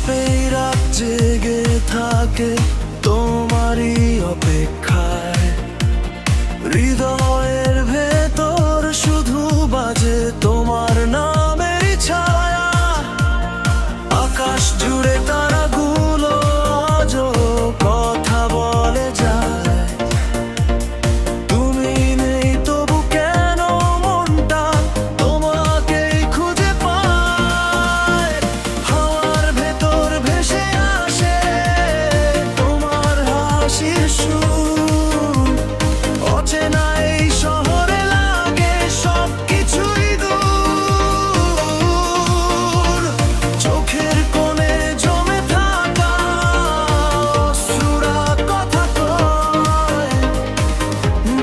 চাপেই রাত জেগে থাকে তোমারই অপেক্ষায়। হৃদয়ের ভেতর শুধু বাজে তোমার নামেরই ছায়া। আকাশ জুড়ে তারাগুলো আজও কথা বলে যায়। তুমি নেই তবু কেন মনটা তোমাকেই খুঁজে পায়। হাওয়ার ভেতর ভেসে আসে তোমার হাসির সুর। অচেনা এই শহরে লাগে সবকিছুই দূর। চোখের কোণে জমে থাকা অশ্রুরা কথা কয়।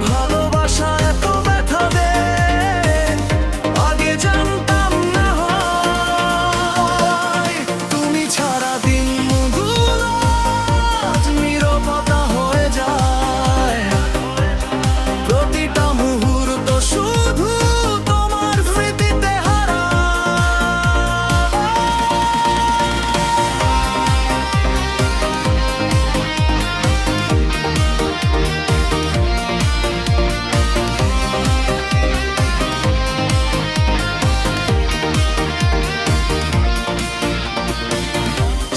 ভালোবাসা এত ব্যথা দেয় আগে জানতাম না হয়। তুমি ছাড়া দিনগুলো আজ নীরবতা হয়ে যায়। প্রতিটা মুহূর্ত শুধু তোমার স্মৃতিতে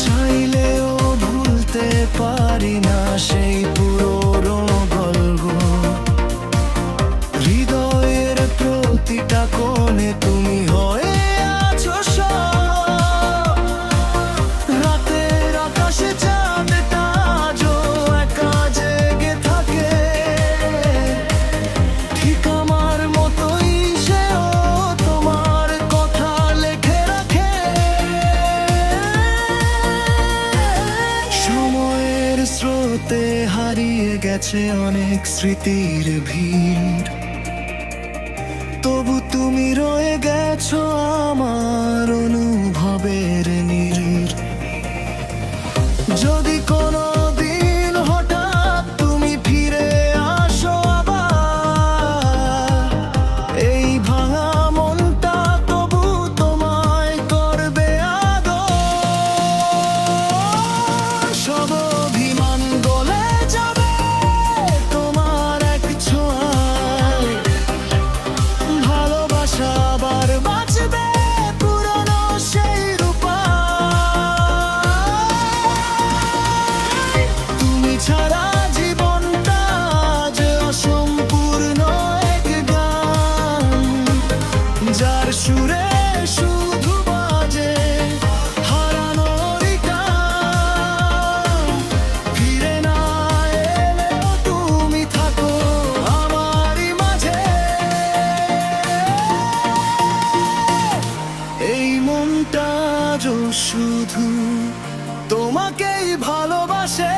চাইলেও ভুলতে পারি না সেই পুরনো গল্প। হৃদয়ের প্রতিটা কোণে তুমি হয়ে আছো সব। রাতের আকাশে চাঁদটা আজও একা জেগে থাকে। ঠিক আমার মতোই সেও তোমার কথা লেখে রাখে। সময়ের স্রোতে হারিয়ে গেছে অনেক স্মৃতির ভিড়। তবু তুমি রয়ে গেছো আমার অনুভবের নীড়। যদি কোনো দিন হঠাৎ তুমি ফিরে আসো আবার, এই ভাঙা মনটা তবু তোমায় করবে আদর। সব অভিমান গলে যাবে তোমার এক ছোঁয়ায়। ভালোবাসা আবার বাঁচবে পুরনো সেই রূপায়। তুমি ছাড়া জীবনটা আজ অসম্পূর্ণ এক গান, যার সুরে শুধু বাজে হারানোর গান। ফিরে না এলেও তুমি থাকো আমারই মাঝে। এই মনটা আজও শুধু তোমাকেই ভালোবাসে।